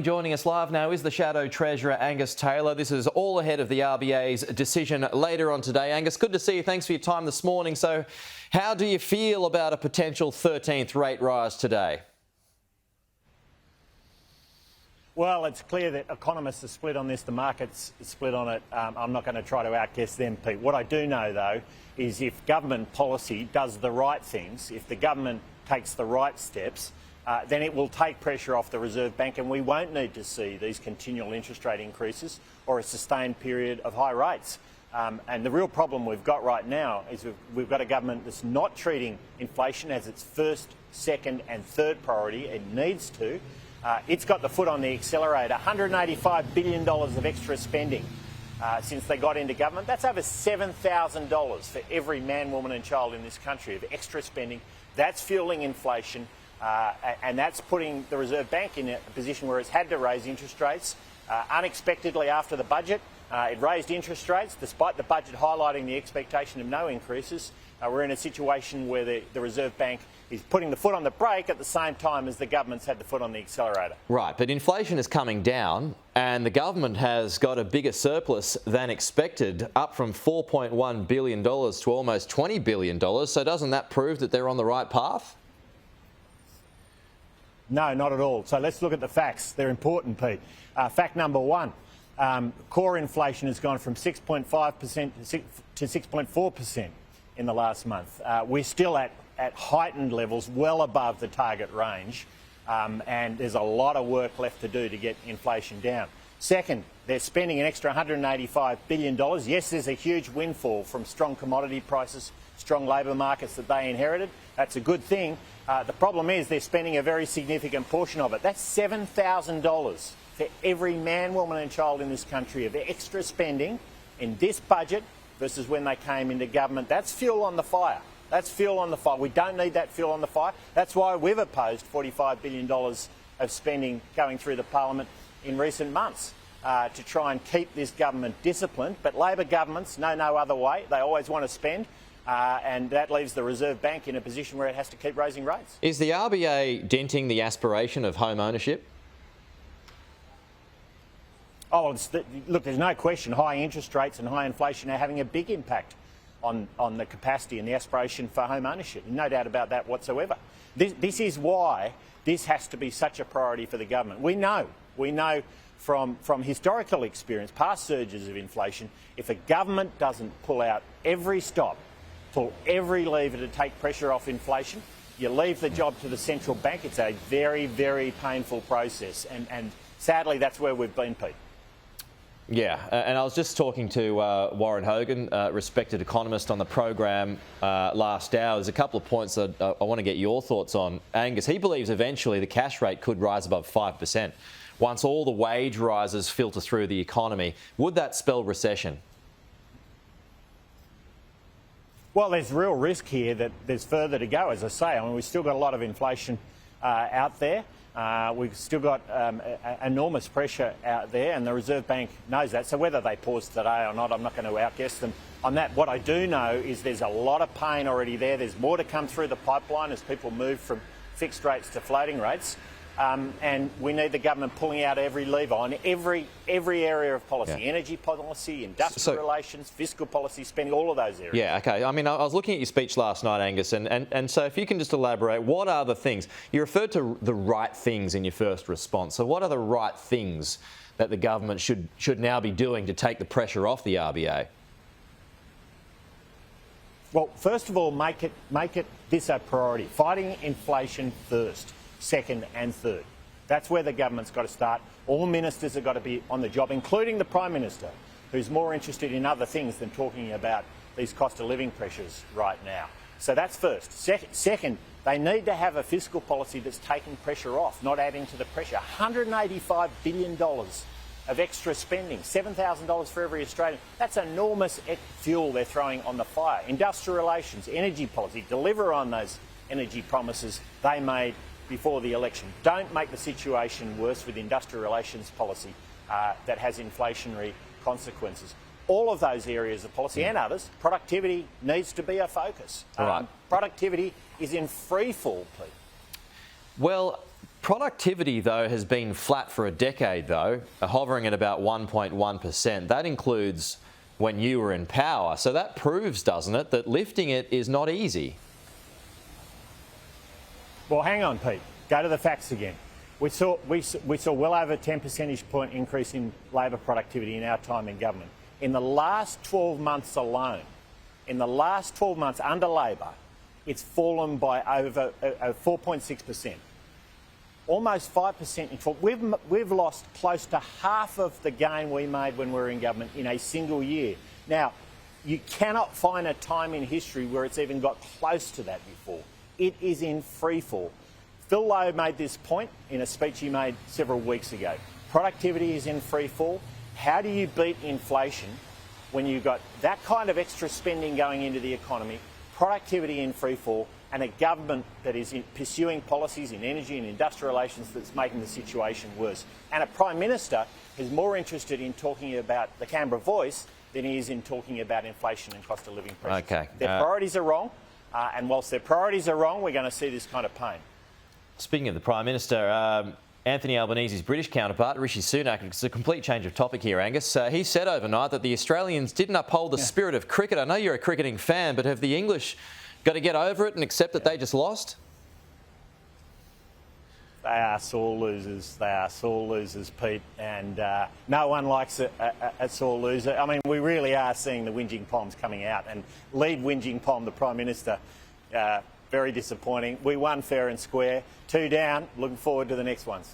Joining us live now is the Shadow Treasurer Angus Taylor. This is all ahead of the RBA's decision later on today. Angus, good to see you. Thanks for your time this morning. So how do you feel about a potential 13th rate rise today? Well, it's clear that economists are split on this. The market's split on it. I'm not going to try to outguess them, Pete. What I do know, though, is if government policy does the right things, if the government takes the right steps, then it will take pressure off the Reserve Bank and we won't need to see these continual interest rate increases or a sustained period of high rates. And the real problem we've got right now is we've got a government that's not treating inflation as its first, second and third priority. It needs to. It's got the foot on the accelerator. $185 billion of extra spending since they got into government. That's over $7,000 for every man, woman and child in this country of extra spending. That's fuelling inflation. And that's putting the Reserve Bank in a position where it's had to raise interest rates. Unexpectedly after the budget, it raised interest rates despite the budget highlighting the expectation of no increases. We're in a situation where the Reserve Bank is putting the foot on the brake at the same time as the government's had the foot on the accelerator. Right, but inflation is coming down and the government has got a bigger surplus than expected, up from $4.1 billion to almost $20 billion. So doesn't that prove that they're on the right path? No, not at all. So let's look at the facts. They're important, Pete. Fact number one, core inflation has gone from 6.5% to 6.4% in the last month. We're still at heightened levels, well above the target range, and there's a lot of work left to do to get inflation down. Second, they're spending an extra $185 billion. Yes, there's a huge windfall from strong commodity prices, strong labour markets that they inherited. That's a good thing. The problem is they're spending a very significant portion of it. That's $7,000 for every man, woman and child in this country of extra spending in this budget versus when they came into government. That's fuel on the fire. That's fuel on the fire. We don't need that fuel on the fire. That's why we've opposed $45 billion of spending going through the parliament in recent months to try and keep this government disciplined. But Labor governments know no other way. They always want to spend. And that leaves the Reserve Bank in a position where it has to keep raising rates. Is the RBA denting the aspiration of home ownership? Oh, look, there's no question high interest rates and high inflation are having a big impact on the capacity and the aspiration for home ownership. No doubt about that whatsoever. This is why this has to be such a priority for the government. We know from historical experience, past surges of inflation, if a government doesn't pull out every stop, pull every lever to take pressure off inflation, you leave the job to the central bank. It's a very, very painful process. And sadly, that's where we've been, Pete. Yeah, and I was just talking to Warren Hogan, respected economist, on the program last hour. There's a couple of points that I want to get your thoughts on. Angus, he believes eventually the cash rate could rise above 5% once all the wage rises filter through the economy. Would that spell recession? Well, there's real risk here that there's further to go, as I say. I mean, we've still got a lot of inflation out there. We've still got enormous pressure out there, and the Reserve Bank knows that. So whether they pause today or not, I'm not going to outguess them on that. What I do know is there's a lot of pain already there. There's more to come through the pipeline as people move from fixed rates to floating rates. And we need the government pulling out every lever on every area of policy, energy policy, industrial relations, fiscal policy, spending, all of those areas. Yeah, OK. I mean, I was looking at your speech last night, Angus, and so if you can just elaborate, what are the things? You referred to the right things in your first response. So what are the right things that the government should now be doing to take the pressure off the RBA? Well, first of all, make it this a priority. Fighting inflation first, second and third. That's where the government's got to start. All ministers have got to be on the job, including the Prime Minister, who's more interested in other things than talking about these cost of living pressures right now. So that's first. Second, they need to have a fiscal policy that's taking pressure off, not adding to the pressure. $185 billion of extra spending, $7,000 for every Australian. That's enormous fuel they're throwing on the fire. Industrial relations, energy policy, deliver on those energy promises they made before the election. Don't make the situation worse with industrial relations policy that has inflationary consequences. All of those areas of policy and others, productivity needs to be a focus. Right. Productivity is in free fall, Pete. Well, Productivity, though, has been flat for a decade, though, hovering at about 1.1%. That includes when you were in power. So that proves, doesn't it, that lifting it is not easy? Well, hang on, Pete. Go to the facts again. We saw well over a 10 percentage point increase in Labor productivity in our time in government. In the last 12 months alone, in the last 12 months under Labor, it's fallen by over 4.6%. Almost 5% in fall. We've lost close to half of the gain we made when we were in government in a single year. Now, you cannot find a time in history where it's even got close to that before. It is in free fall. Phil Lowe made this point in a speech he made several weeks ago. Productivity is in free fall. How do you beat inflation when you've got that kind of extra spending going into the economy, productivity in free fall, and a government that is pursuing policies in energy and industrial relations that's making the situation worse? And a Prime Minister is more interested in talking about the Canberra voice than he is in talking about inflation and cost of living pressures. Okay. Their priorities are wrong, and whilst their priorities are wrong, we're going to see this kind of pain. Speaking of the Prime Minister, Anthony Albanese's British counterpart, Rishi Sunak, it's a complete change of topic here, Angus. He said overnight that the Australians didn't uphold the spirit of cricket. I know you're a cricketing fan, but have the English got to get over it and accept that they just lost? They are sore losers. They are sore losers, Pete, and no one likes a sore loser. I mean, we really are seeing the whinging poms coming out, and lead whinging pom, the Prime Minister, very disappointing. We won fair and square. 2 down. Looking forward to the next ones.